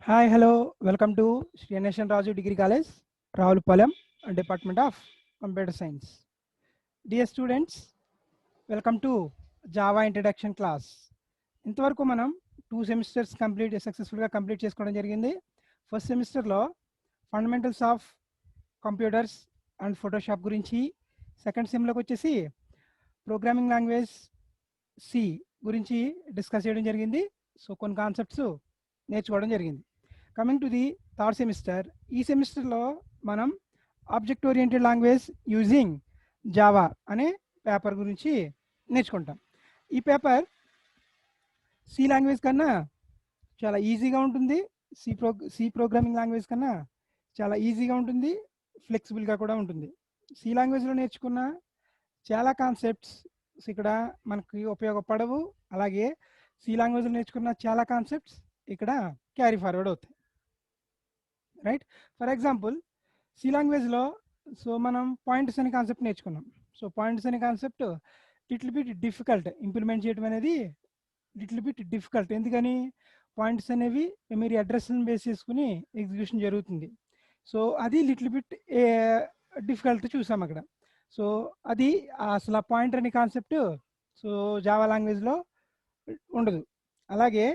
Hi, hello, welcome to Sri Ganeshan Raju Degree College, Ravupalam, Department of Computer Science. Dear students, welcome to Java Introduction class. ఇంతవరకు మనం 2 semesters సక్సెస్ఫుల్గా complete చేసుకోవడం జరిగింది. First సెమిస్టర్లో fundamentals of computers and Photoshop గురించి, second సెమ్లోకి వచ్చేసి programming language C గురించి discuss చేయడం జరిగింది. సో కొన్ని కాన్సెప్ట్స్ నేర్చుకోవడం జరిగింది. Coming to the third semester, ఈ సెమిస్టర్లో మనం object oriented language using Java అనే పేపర్ గురించి నేర్చుకుంటాం. ఈ పేపర్ సి లాంగ్వేజ్ కన్నా చాలా ఈజీగా ఉంటుంది. సి ప్రోగ్రామింగ్ లాంగ్వేజ్ కన్నా చాలా ఈజీగా ఉంటుంది, ఫ్లెక్సిబుల్గా కూడా ఉంటుంది. సి లాంగ్వేజ్లో నేర్చుకున్న చాలా కాన్సెప్ట్స్ ఇక్కడ మనకి ఉపయోగపడవు. అలాగే సి లాంగ్వేజ్లో నేర్చుకున్న చాలా కాన్సెప్ట్స్ ఇక్కడ క్యారీ ఫార్వర్డ్ అవుతాయి. రైట్, ఫర్ ఎగ్జాంపుల్ సి లాంగ్వేజ్లో సో మనం పాయింట్స్ అనే కాన్సెప్ట్ నేర్చుకున్నాం. సో పాయింట్స్ అనే concept little bit difficult, implement చేయడం అనేది లిటిల్ బిట్ డిఫికల్ట్. ఎందుకని? పాయింట్స్ అనేవి మెమరీ అడ్రస్ని బేస్ చేసుకుని ఎగ్జిక్యూషన్ జరుగుతుంది. సో అది లిటిల్ బిట్ డిఫికల్ట్ చూసాం అక్కడ. సో అది అసలు ఆ పాయింటర్ అనే కాన్సెప్ట్ సో జావా లాంగ్వేజ్లో ఉండదు. అలాగే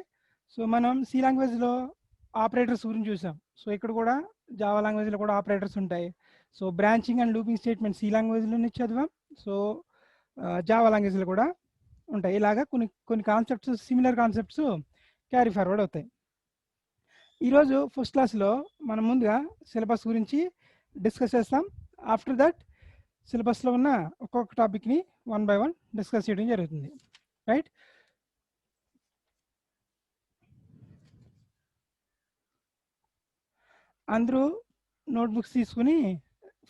సో మనం సి లాంగ్వేజ్లో ఆపరేటర్స్ గురించి చూసాం. సో ఇక్కడ కూడా జావా లాంగ్వేజ్లో కూడా ఆపరేటర్స్ ఉంటాయి. So branching and looping statement C లాంగ్వేజ్లోనే చదివాం. సో జావా లాంగ్వేజ్లో కూడా ఉంటాయి. ఇలాగా కొన్ని concepts, similar concepts carry forward అవుతాయి. ఈరోజు ఫస్ట్ క్లాస్లో మనం ముందుగా సిలబస్ గురించి డిస్కస్ చేస్తాం. ఆఫ్టర్ దట్ సిలబస్లో ఉన్న ఒక్కొక్క టాపిక్ని 1 by 1 డిస్కస్ చేయడం జరుగుతుంది. రైట్, అందరూ నోట్బుక్స్ తీసుకుని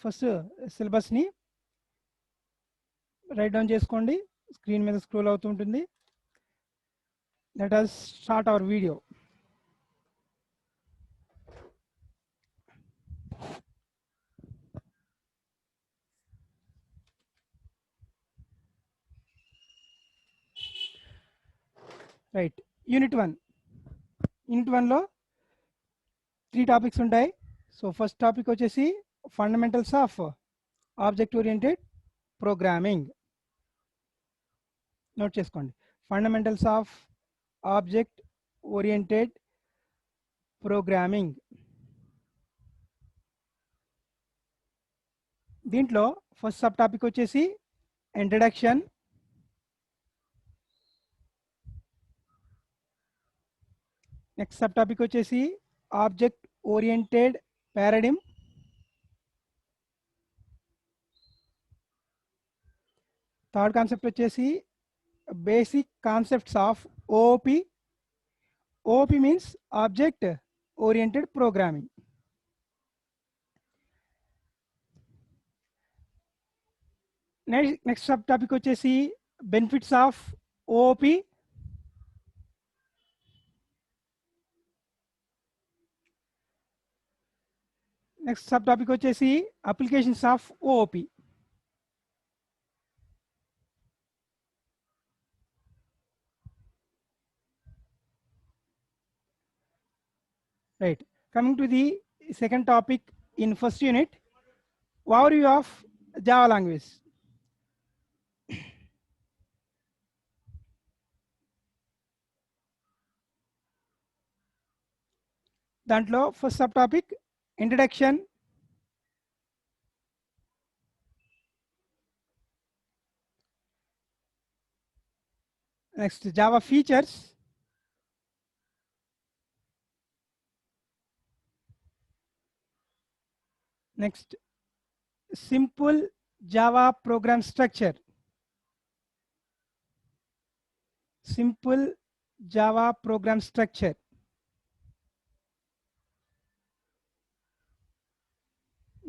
ఫస్ట్ సిలబస్ని రైట్ డౌన్ చేసుకోండి. స్క్రీన్ మీద స్క్రోల్ అవుతూ ఉంటుంది. Let us start our video. Right, unit 1. Unit 1లో 3 టాపిక్స్ ఉంటాయి. సో ఫస్ట్ టాపిక్ వచ్చేసి fundamentals of object oriented programming. Note చేసుకోండి, fundamentals of object oriented programming. దీంట్లో ఫస్ట్ సబ్ టాపిక్ వచ్చేసి ఇంట్రడక్షన్, నెక్స్ట్ సబ్ టాపిక్ వచ్చేసి object oriented paradigm, third concept వచ్చేసి basic concepts of OOP. OOP means object oriented programming. Next sub topic వచ్చేసి benefits of OOP. Next sub topic వచ్చేసి applications of OOP. Right. Coming to the second topic in first unit, overview of Java language. దాంట్లో first sub topic introduction, next Java features, next simple Java program structure, simple Java program structure,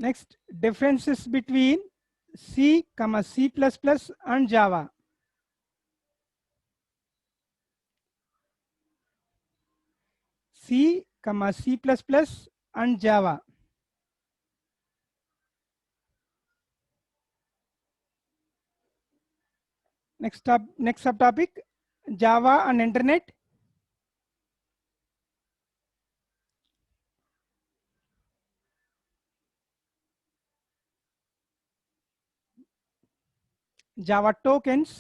next differences between C, C++ and Java. C, C++ and Java. Next subtopic, Java and Internet. Java tokens,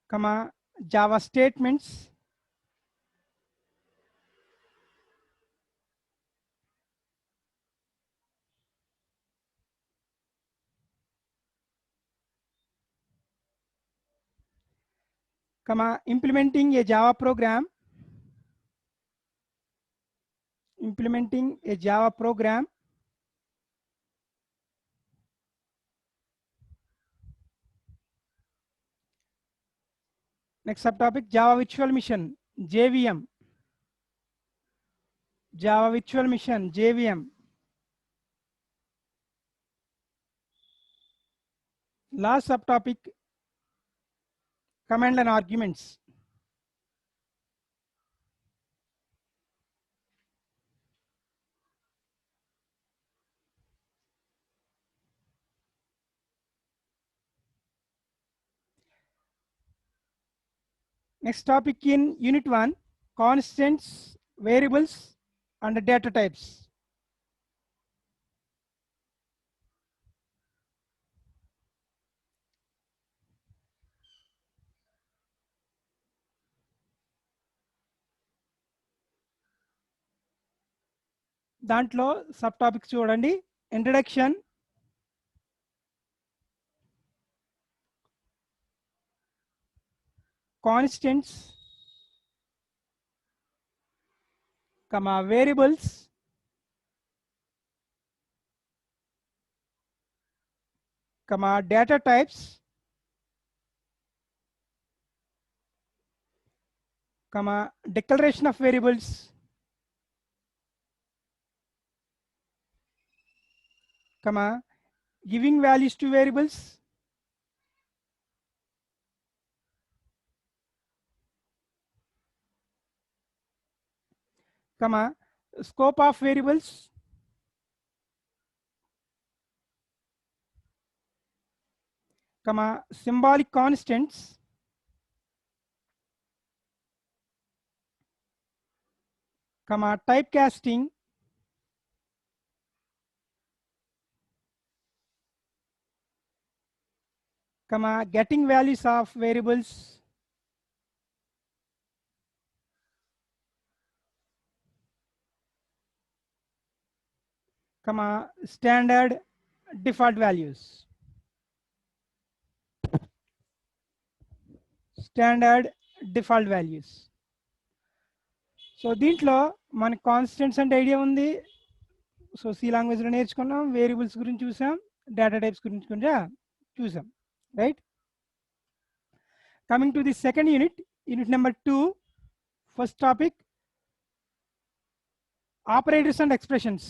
comma, Java statements, comma, implementing a Java program, implementing a Java program, next subtopic, Java Virtual Machine, JVM, Java Virtual Machine, JVM. Last subtopic, command line arguments. Next topic in Unit 1, constants, variables, and data types. దాంట్లో sub topics చూడండి. Introduction, constants, comma variables, comma data types, comma declaration of variables, comma giving values to variables, comma scope of variables, comma symbolic constants, comma typecasting, comma getting values of variables, comma standard default values, standard default values. So దీంట్లో మన constants అంటే idea ఉంది. So C లాంగ్వేజ్లో నేర్చుకున్నాం, variables గురించి చూసాం, data types గురించి కూడా చూసాం, right. Coming to the second unit, unit number 2, first topic operators and expressions.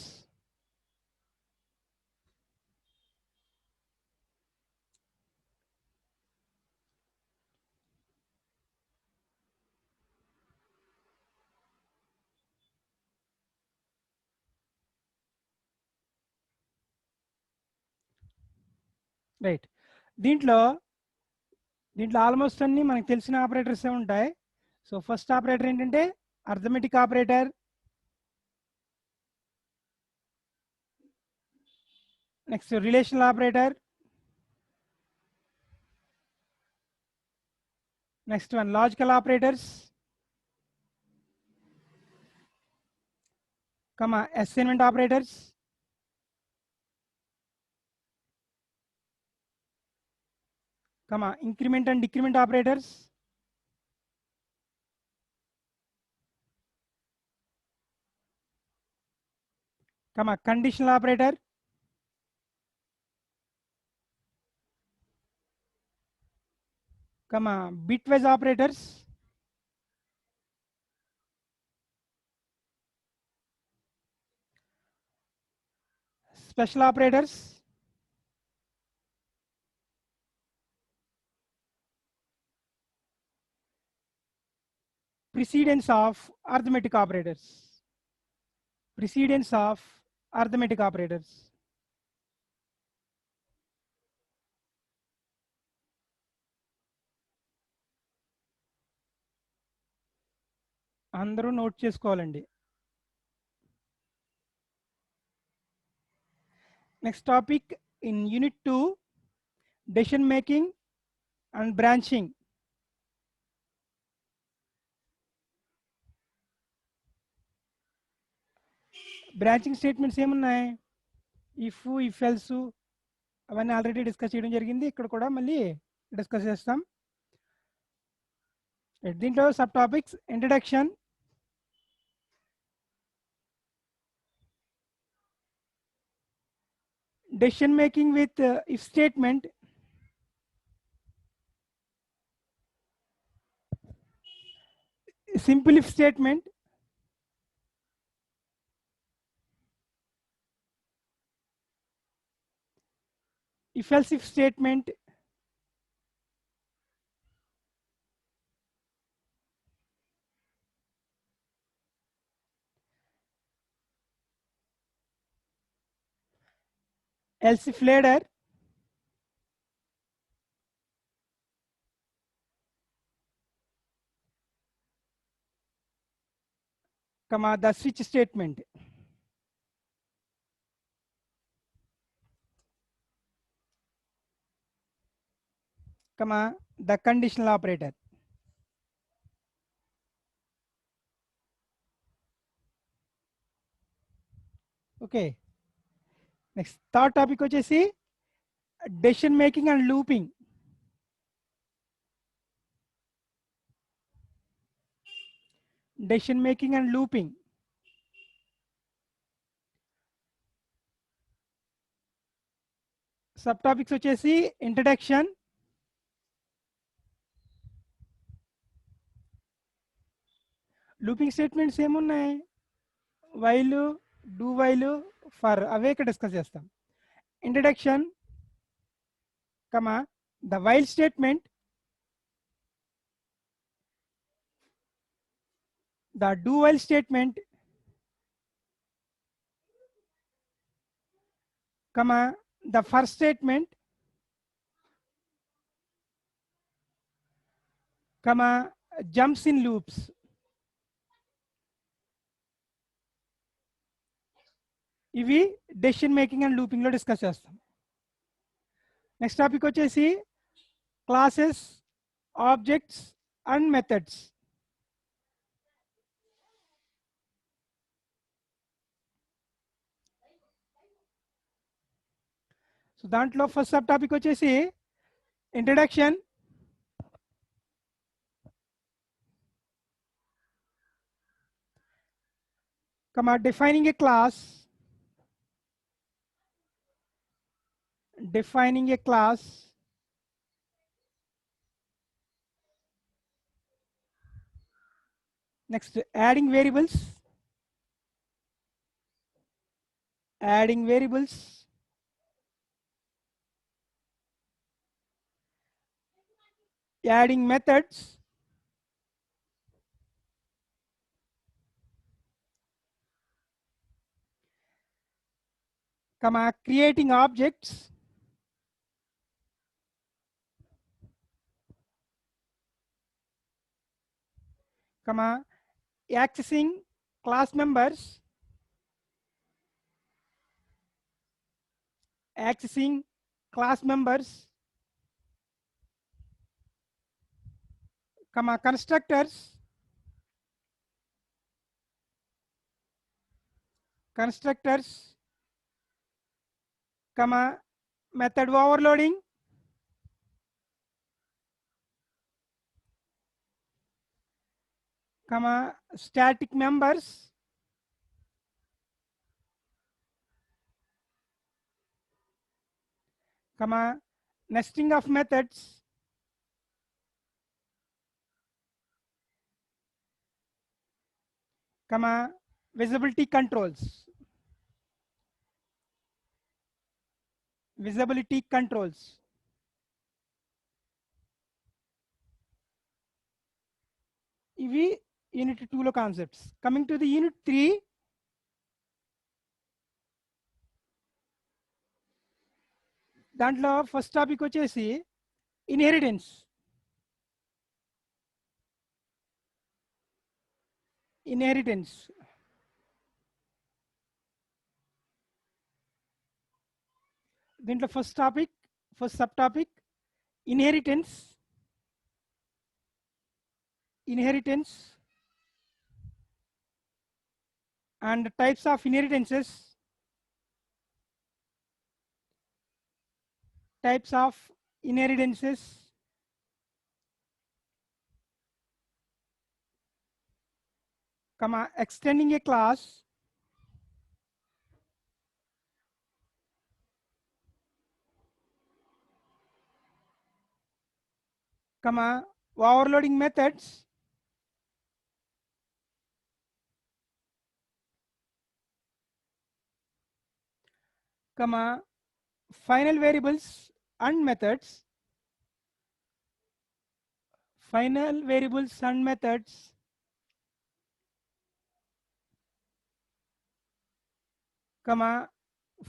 Right, దీంట్లో ఆల్మోస్ట్ అన్ని మనకు తెలిసిన ఆపరేటర్సే ఉంటాయి. సో ఫస్ట్ ఆపరేటర్ ఏంటంటే arithmetic operator, next relational operator, next one logical operators, comma assignment operators, comma increment and decrement operators, comma conditional operator, comma bitwise operators, special operators, precedence of arithmetic operators, precedence of arithmetic operators. అందరూ note చేసుకోవాలండి. Next topic in unit 2, decision making and branching. Branching statements ఏమున్నాయి? If else అవన్నీ already discuss చేయడం జరిగింది. ఇక్కడ కూడా మళ్ళీ discuss చేస్తాం. దీంట్లో sub topics introduction, decision making with if statement, simple if statement, if else if statement, else if ladder, comma the switch statement, comma the conditional operator. Okay, next third topic వచ్చేసి decision making and looping. Decision making and looping. Sub topics వచ్చేసి introduction, looping statements ఏమున్నాయి? While, do while, for, అవే ఇక్కడ discuss చేస్తాం. Introduction, comma the while statement, the do while statement, comma the first statement, comma jumps in loops. ఇవి decision making and looping లో discuss చేస్తాం. Next topic వచ్చేసి classes, objects and methods. So దాంట్లో first sub topic వచ్చేసి introduction, comma defining a class, defining a class, next adding variables, adding variables, adding methods, comma creating objects, comma accessing class members, accessing class members, comma constructors, constructors, comma method overloading, comma static members, comma nesting of methods, comma visibility controls, visibility controls. ఇవి unit 2 లో concepts. Coming to the unit 3, దాంట్లో first topic వచ్చేసి inheritance. Inheritance దీంట్లో first sub topic inheritance and types of inheritances, extending a class, overloading methods, final variables and methods,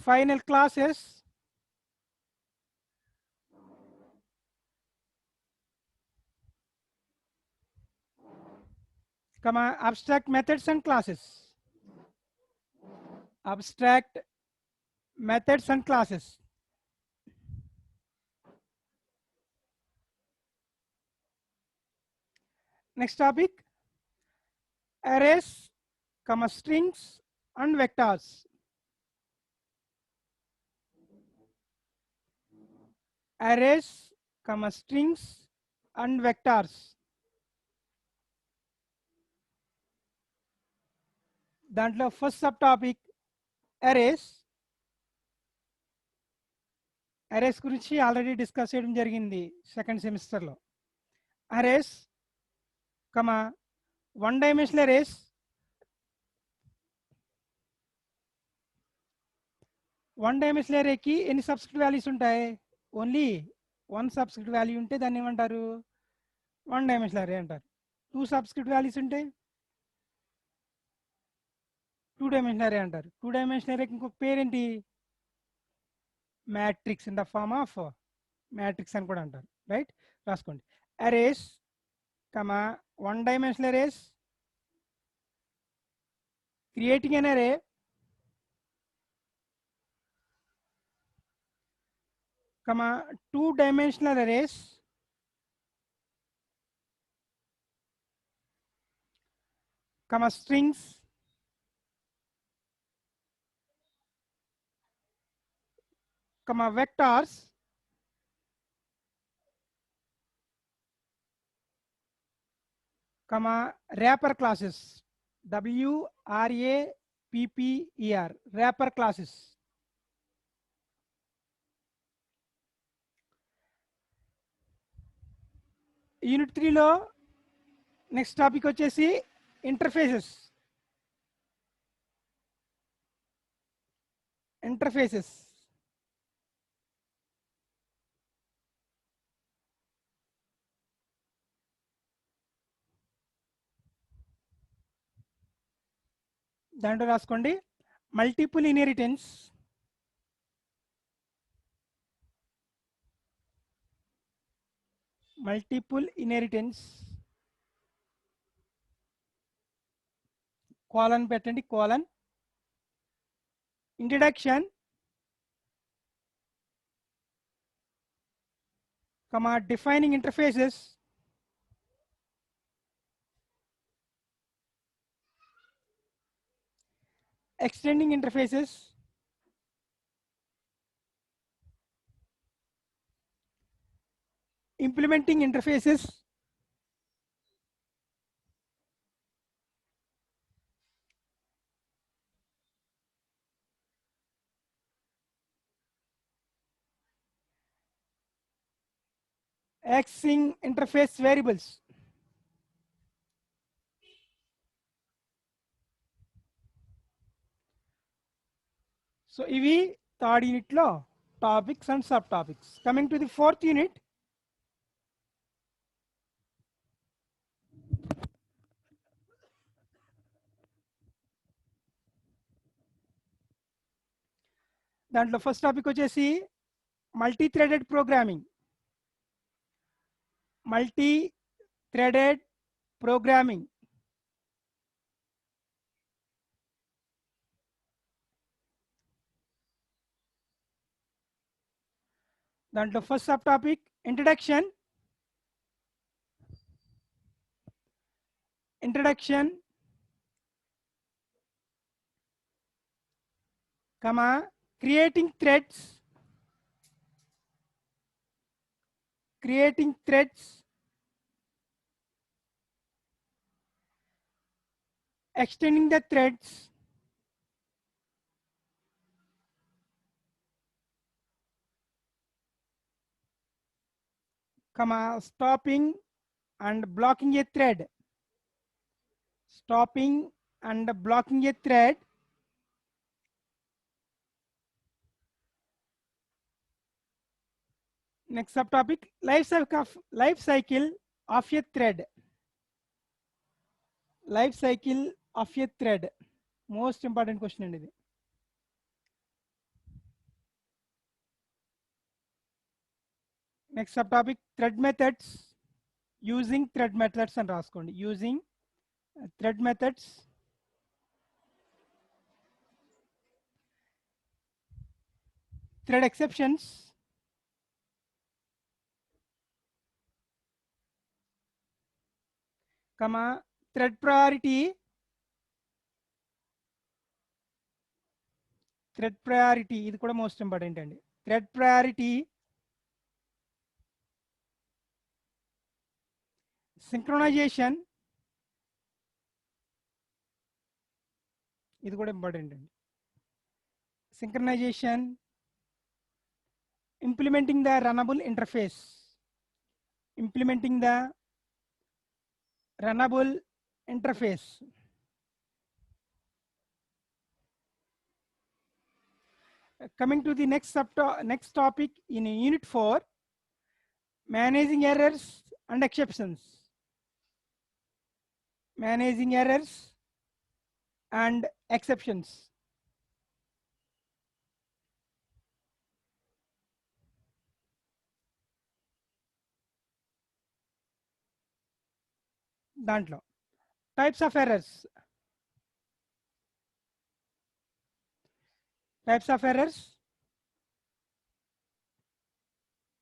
final classes, abstract methods and classes. Next topic, arrays, strings and vectors. Arrays, strings and vectors. దాంట్లో first sub topic arrays గురించి already discuss చేయడం జరిగింది second సెమిస్టర్లో. Arrays one dimensional arrays, అరేకి ఎన్ని subscript values ఉంటాయి? Only one subscript value ఉంటే దాన్ని ఏమంటారు? వన్ డైమెన్షనల్ అరే అంటారు. టూ సబ్స్క్రిప్ట్ వాల్యూస్ ఉంటే టూ డైమెన్షనల్ అరే అంటారు. టూ డైమెన్షనల్ అరేకి ఇంకొక పేరేంటి? Matrix, in the form of matrix అని కూడా అంటారు. రైట్, రాసుకోండి. Arrays one dimensional arrays, creating an array, two dimensional arrays, strings, vectors, wrapper classes, WRAPPER, wrapper classes. Unit 3లో నెక్స్ట్ టాపిక్ వచ్చేసి ఇంటర్ఫేసెస్. దాంట్లో రాసుకోండి మల్టిపుల్ ఇన్హెరిటెన్స్, కోలన్ పెట్టండి, colon. Introduction, defining interfaces, extending interfaces, implementing interfaces, accessing interface variables. So ఇవి third యూనిట్లో topics and sub topics. Coming to the fourth unit, దాంట్లో first topic వచ్చేసి multi threaded programming. దాంట్లో first sub topic introduction, comma creating threads, extending the threads, comma stopping and blocking a thread, stopping and blocking a thread, next subtopic life cycle of a thread, life cycle of a thread, most important question అండి ఇది. Next subtopic thread methods, using thread methods అని రాసుకోండి, using thread methods, thread exceptions, comma thread priority, ఇది కూడా most important అండి. Thread priority, synchronisation, ఇది కూడా important అండి. Synchronisation, implementing the runnable interface, coming to the next topic in unit 4, managing errors and exceptions, దాంట్లో types of errors,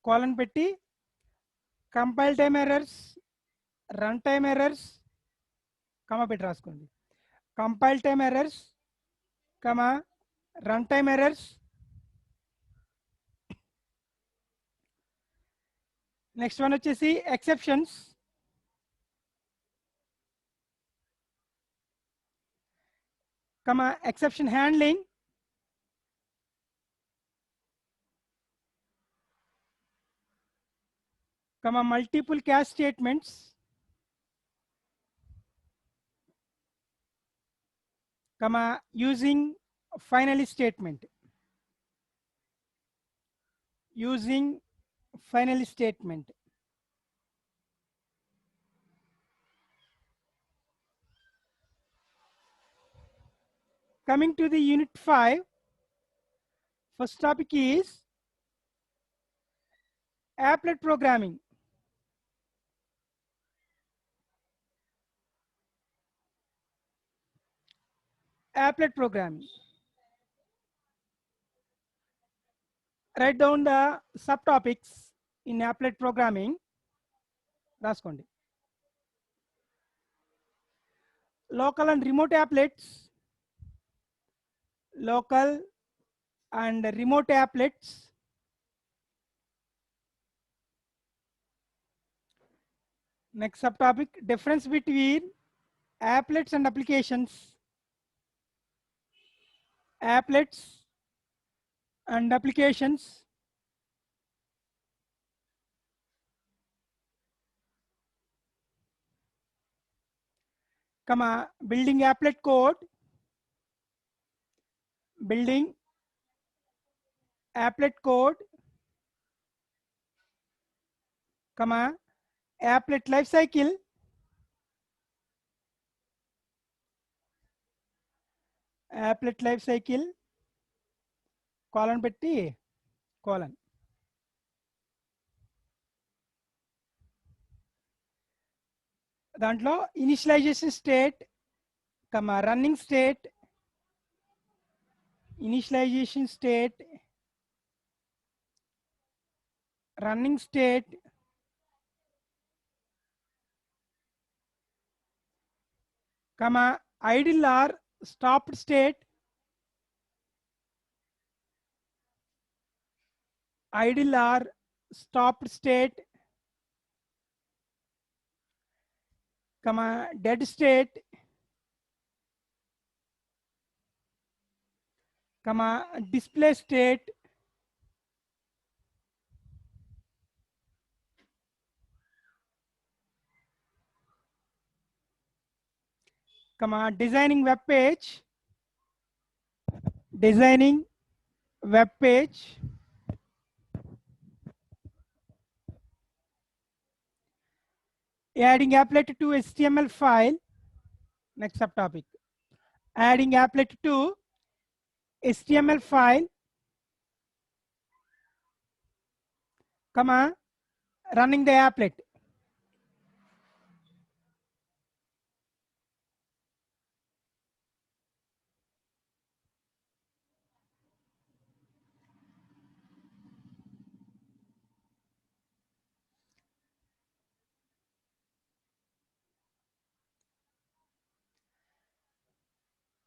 కోలన్ పెట్టి compile time errors, run time errors, comma పెట్టి రాసుకోండి. Compile time errors, comma run time errors. Next one వచ్చేసి exceptions, comma exception handling, comma multiple cast statements, comma using finally statement, coming to the unit 5, first topic is applet programming, write down the subtopics in applet programming, రాసుకోండి. local and remote applets, next subtopic difference between applets and applications, comma building applet code, comma applet life cycle, కోలన్ పెట్టి కోలన్. దాంట్లో initialization state, comma running state, running state, comma, idle or stopped state, idle or stopped state, comma, dead state, comma, display state, comma, designing web page, designing web page, adding applet to HTML file. Next subtopic, adding applet to HTML file, comma, running the applet.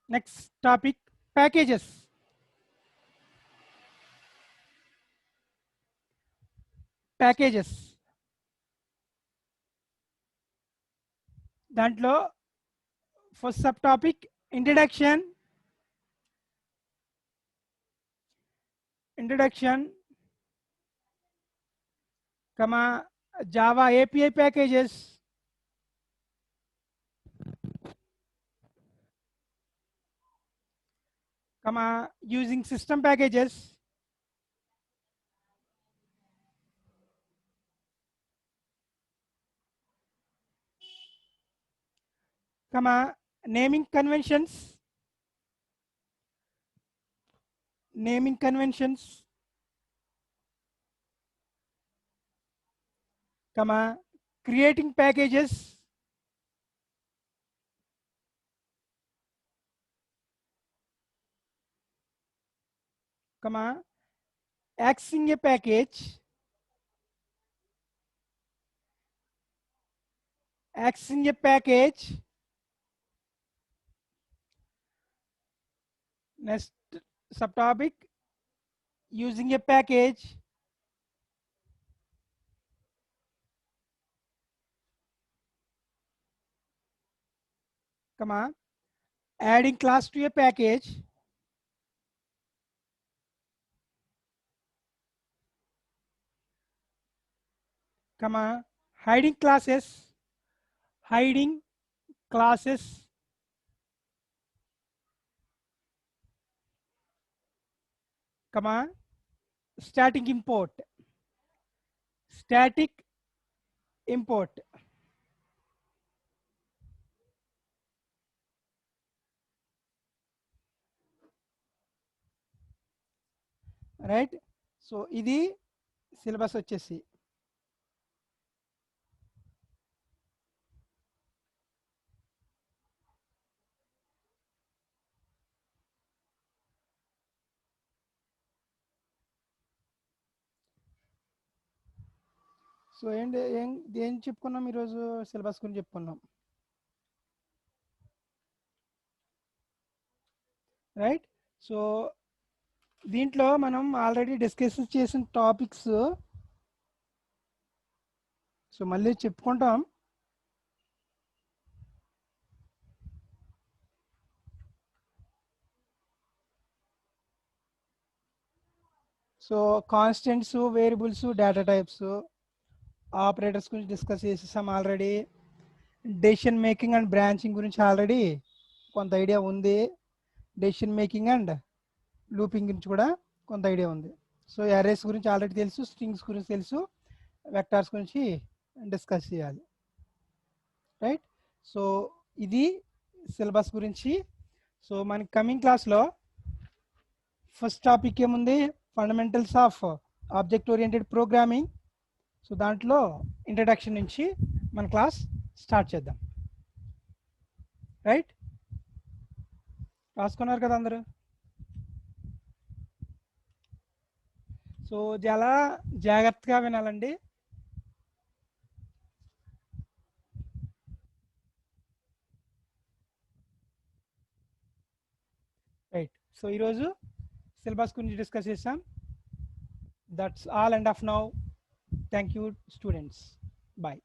Next topic, packages. Packages. దాంట్లో first subtopic, introduction, comma, Java API packages, comma, using system packages, comma, naming conventions, comma, creating packages, comma, accessing a package, next subtopic, using a package, comma, adding class to a package, comma, hiding classes, comma, static import, right. So ఇది syllabus వచ్చేసి. So ఏంటి ఏం చెప్పుకున్నాం ఈరోజు? Syllabus గురించి చెప్పుకున్నాం, right. So దీంట్లో మనం ఆల్రెడీ డిస్కస్ చేసిన టాపిక్స్ సో మళ్ళీ చెప్పుకుంటాం. So constants, variables, data types, operators గురించి డిస్కస్ చేసేసాం already. Decision making and branching గురించి ఆల్రెడీ కొంత ఐడియా ఉంది. డెసిషన్ మేకింగ్ అండ్ లూపింగ్ గురించి కూడా కొంత ఐడియా ఉంది. సో అరేస్ గురించి ఆల్రెడీ తెలుసు, స్ట్రింగ్స్ గురించి తెలుసు, వెక్టార్స్ గురించి డిస్కస్ చేయాలి, రైట్. సో ఇది సిలబస్ గురించి. సో మనకి కమింగ్ క్లాస్లో ఫస్ట్ టాపిక్ ఏముంది? Fundamentals of object oriented programming. So దాంట్లో ఇంట్రడక్షన్ నుంచి మన క్లాస్ స్టార్ట్ చేద్దాం, రైట్. రాసుకున్నారు కదా అందరూ? సో చాలా జాగ్రత్తగా వినాలండి. రైట్. సో ఈరోజు సిలబస్ గురించి డిస్కస్ చేసాం. That's all end of now. Thank you students. Bye.